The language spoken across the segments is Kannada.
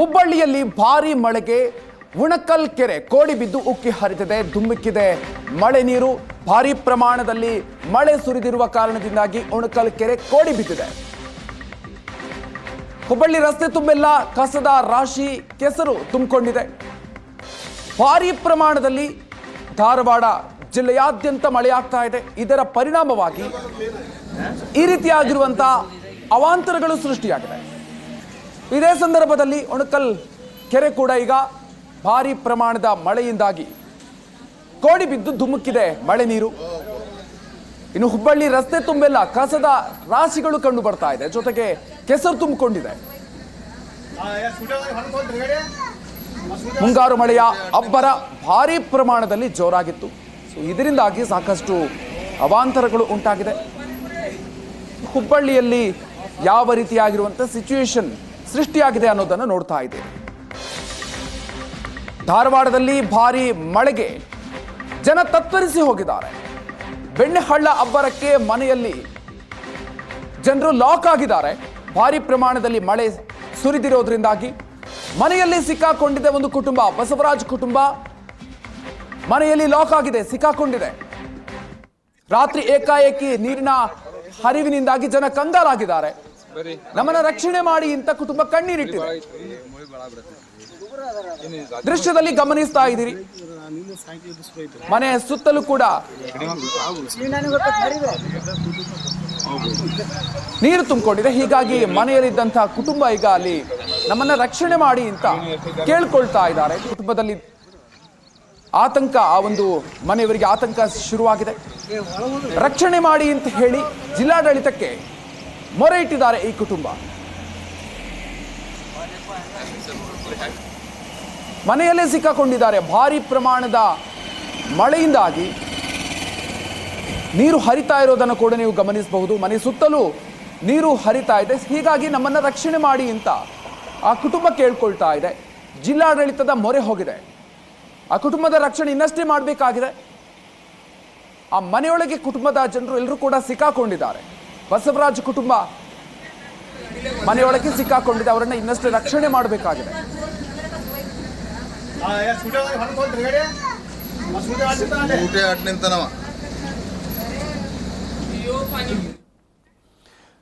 ಹುಬ್ಬಳ್ಳಿಯಲ್ಲಿ ಭಾರಿ ಮಳೆಗೆ ಉಣಕಲ್ ಕೆರೆ ಕೋಡಿ ಬಿದ್ದು ಉಕ್ಕಿ ಹರಿದಿದೆ, ಧುಮ್ಮಿಕ್ಕಿದೆ ಮಳೆ ನೀರು. ಭಾರಿ ಪ್ರಮಾಣದಲ್ಲಿ ಮಳೆ ಸುರಿದಿರುವ ಕಾರಣದಿಂದಾಗಿ ಉಣಕಲ್ ಕೆರೆ ಕೋಡಿ ಬಿದ್ದಿದೆ. ಹುಬ್ಬಳ್ಳಿ ರಸ್ತೆ ತುಂಬೆಲ್ಲ ಕಸದ ರಾಶಿ, ಕೆಸರು ತುಂಬಿಕೊಂಡಿದೆ. ಭಾರಿ ಪ್ರಮಾಣದಲ್ಲಿ ಧಾರವಾಡ ಜಿಲ್ಲೆಯಾದ್ಯಂತ ಮಳೆಯಾಗ್ತಾ ಇದೆ. ಇದರ ಪರಿಣಾಮವಾಗಿ ಈ ರೀತಿಯಾಗಿರುವಂತಹ ಅವಾಂತರಗಳು ಸೃಷ್ಟಿಯಾಗಿದೆ. ಇದೇ ಸಂದರ್ಭದಲ್ಲಿ ಉಣಕಲ್ ಕೆರೆ ಕೂಡ ಈಗ ಭಾರಿ ಪ್ರಮಾಣದ ಮಳೆಯಿಂದಾಗಿ ಕೋಡಿ ಬಿದ್ದು ಧುಮುಕ್ಕಿದೆ ಮಳೆ ನೀರು. ಇನ್ನು ಹುಬ್ಬಳ್ಳಿ ರಸ್ತೆ ತುಂಬೆಲ್ಲ ಕಸದ ರಾಶಿಗಳು ಕಂಡು ಬರ್ತಾ ಇದೆ, ಜೊತೆಗೆ ಕೆಸರು ತುಂಬಿಕೊಂಡಿದೆ. ಮುಂಗಾರು ಮಳೆಯ ಅಬ್ಬರ ಭಾರಿ ಪ್ರಮಾಣದಲ್ಲಿ ಜೋರಾಗಿತ್ತು. ಇದರಿಂದಾಗಿ ಸಾಕಷ್ಟು ಅವಾಂತರಗಳು ಉಂಟಾಗಿದೆ. ಹುಬ್ಬಳ್ಳಿಯಲ್ಲಿ ಯಾವ ರೀತಿಯಾಗಿರುವಂಥ ಸಿಚುವೇಶನ್ ಸೃಷ್ಟಿಯಾಗಿದೆ ಅನ್ನೋದನ್ನು ನೋಡ್ತಾ ಇದ್ದೇವೆ. ಧಾರವಾಡದಲ್ಲಿ ಭಾರಿ ಮಳೆಗೆ ಜನ ತತ್ತರಿಸಿ ಹೋಗಿದ್ದಾರೆ. ಬೆಣ್ಣೆಹಳ್ಳ ಅಬ್ಬರಕ್ಕೆ ಮನೆಯಲ್ಲಿ ಜನರು ಲಾಕ್ ಆಗಿದ್ದಾರೆ. ಭಾರಿ ಪ್ರಮಾಣದಲ್ಲಿ ಮಳೆ ಸುರಿದಿರೋದ್ರಿಂದಾಗಿ ಮನೆಯಲ್ಲಿ ಸಿಕ್ಕಾಕೊಂಡಿದೆ ಒಂದು ಕುಟುಂಬ, ಬಸವರಾಜ್ ಕುಟುಂಬ ಮನೆಯಲ್ಲಿ ಲಾಕ್ ಆಗಿದೆ, ಸಿಕ್ಕಾಕೊಂಡಿದೆ. ರಾತ್ರಿ ಏಕಾಏಕಿ ನೀರಿನ ಹರಿವಿನಿಂದಾಗಿ ಜನ ಕಂಗಾಲಾಗಿದ್ದಾರೆ. ನಮ್ಮನ್ನ ರಕ್ಷಣೆ ಮಾಡಿ ಇಂತ ಕುಟುಂಬ ಕಣ್ಣೀರಿಟ್ಟಿದೆ. ದೃಶ್ಯದಲ್ಲಿ ಗಮನಿಸ್ತಾ ಇದ್ದೀರಿ, ಮನೆ ಸುತ್ತಲೂ ಕೂಡ ನೀರು ತುಂಬಿಕೊಂಡಿದೆ. ಹೀಗಾಗಿ ಮನೆಯಲ್ಲಿದ್ದಂತಹ ಕುಟುಂಬ ಈಗ ಅಲ್ಲಿ ನಮ್ಮನ್ನ ರಕ್ಷಣೆ ಮಾಡಿ ಅಂತ ಕೇಳ್ಕೊಳ್ತಾ ಇದ್ದಾರೆ. ಕುಟುಂಬದಲ್ಲಿ ಆತಂಕ, ಆ ಒಂದು ಮನೆಯವರಿಗೆ ಆತಂಕ ಶುರುವಾಗಿದೆ. ರಕ್ಷಣೆ ಮಾಡಿ ಅಂತ ಹೇಳಿ ಜಿಲ್ಲಾಡಳಿತಕ್ಕೆ ಮೊರೆ ಇಟ್ಟಿದ್ದಾರೆ ಈ ಕುಟುಂಬ. ಮನೆಯಲ್ಲೇ ಸಿಕ್ಕಾಕೊಂಡಿದ್ದಾರೆ. ಭಾರಿ ಪ್ರಮಾಣದ ಮಳೆಯಿಂದಾಗಿ ನೀರು ಹರಿತಾ ಇರೋದನ್ನು ಕೂಡ ನೀವು ಗಮನಿಸಬಹುದು. ಮನೆ ಸುತ್ತಲೂ ನೀರು ಹರಿತಾ ಇದೆ. ಹೀಗಾಗಿ ನಮ್ಮನ್ನ ರಕ್ಷಣೆ ಮಾಡಿ ಅಂತ ಆ ಕುಟುಂಬ ಕೇಳ್ಕೊಳ್ತಾ ಇದೆ. ಜಿಲ್ಲಾಡಳಿತದ ಮೊರೆ ಹೋಗಿದೆ. ಆ ಕುಟುಂಬದ ರಕ್ಷಣೆ ಇನ್ನಷ್ಟೇ ಮಾಡಬೇಕಾಗಿದೆ. ಆ ಮನೆಯೊಳಗೆ ಕುಟುಂಬದ ಜನರು ಎಲ್ಲರೂ ಕೂಡ ಸಿಕ್ಕಾಕೊಂಡಿದ್ದಾರೆ. ಬಸವರಾಜ್ ಕುಟುಂಬ ಮನೆಯೊಳಗೆ ಸಿಕ್ಕಾಕೊಂಡಿದೆ. ಅವರನ್ನ ಇನ್ನಷ್ಟು ರಕ್ಷಣೆ ಮಾಡಬೇಕಾಗಿದೆ.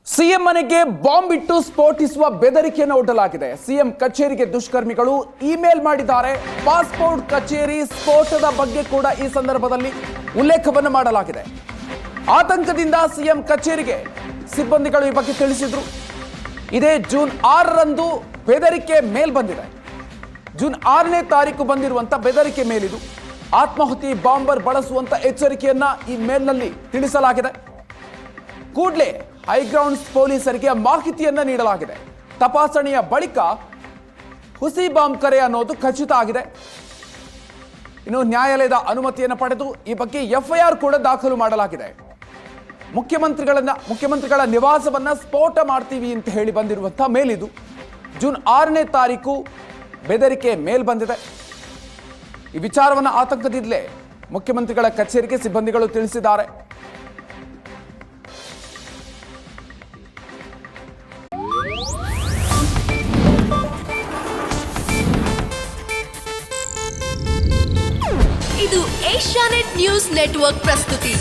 ಸಿಎಂ ಮನೆಗೆ ಬಾಂಬ್ ಇಟ್ಟು ಸ್ಫೋಟಿಸುವ ಬೆದರಿಕೆಯನ್ನು ಒಡ್ಡಲಾಗಿದೆ. ಸಿಎಂ ಕಚೇರಿಗೆ ದುಷ್ಕರ್ಮಿಗಳು ಇಮೇಲ್ ಮಾಡಿದ್ದಾರೆ. ಪಾಸ್ಪೋರ್ಟ್ ಕಚೇರಿ ಸ್ಫೋಟದ ಬಗ್ಗೆ ಕೂಡ ಈ ಸಂದರ್ಭದಲ್ಲಿ ಉಲ್ಲೇಖವನ್ನು ಮಾಡಲಾಗಿದೆ. ಆತಂಕದಿಂದ ಸಿಎಂ ಕಚೇರಿಗೆ ಸಿಬ್ಬಂದಿಗಳು ಈ ಬಗ್ಗೆ ತಿಳಿಸಿದ್ರು. ಇದೇ ಜೂನ್ 6ರಂದು ಬೆದರಿಕೆ ಮೇಲ್ ಬಂದಿದೆ. ಜೂನ್ 6ನೇ ತಾರೀಕು ಬಂದಿರುವಂತ ಬೆದರಿಕೆ ಮೇಲಿದು. ಆತ್ಮಾಹುತಿ ಬಾಂಬರ್ ಬಳಸುವಂತ ಎಚ್ಚರಿಕೆಯನ್ನ ಈ ಮೇಲ್ನಲ್ಲಿ ತಿಳಿಸಲಾಗಿದೆ. ಕೂಡಲೇ ಹೈಗ್ರೌಂಡ್ಸ್ ಪೊಲೀಸರಿಗೆ ಮಾಹಿತಿಯನ್ನ ನೀಡಲಾಗಿದೆ. ತಪಾಸಣೆಯ ಬಳಿಕ ಹುಸಿ ಬಾಂಬ್ ಕರೆ ಅನ್ನೋದು ಖಚಿತ ಆಗಿದೆ. ಇನ್ನು ನ್ಯಾಯಾಲಯದ ಅನುಮತಿಯನ್ನು ಪಡೆದು ಈ ಬಗ್ಗೆ ಎಫ್ಐಆರ್ ಕೂಡ ದಾಖಲು ಮಾಡಲಾಗಿದೆ. ಮುಖ್ಯಮಂತ್ರಿಗಳ ನಿವಾಸವನ್ನ ಸ್ಫೋಟ ಮಾಡ್ತೀವಿ ಅಂತ ಹೇಳಿ ಬಂದಿರುವಂತಹ ಮೇಲಿದು. ಜೂನ್ 6ನೇ ತಾರೀಕು ಬೆದರಿಕೆ ಮೇಲ್ ಬಂದಿದೆ. ಈ ವಿಚಾರವನ್ನು ಆತಂಕದಿಂದಲೇ ಮುಖ್ಯಮಂತ್ರಿಗಳ ಕಚೇರಿಗೆ ಸಿಬ್ಬಂದಿಗಳು ತಿಳಿಸಿದ್ದಾರೆ. ಇದು ಏಷ್ಯಾನೆಟ್ ನ್ಯೂಸ್ ನೆಟ್ವರ್ಕ್ ಪ್ರಸ್ತುತಿ.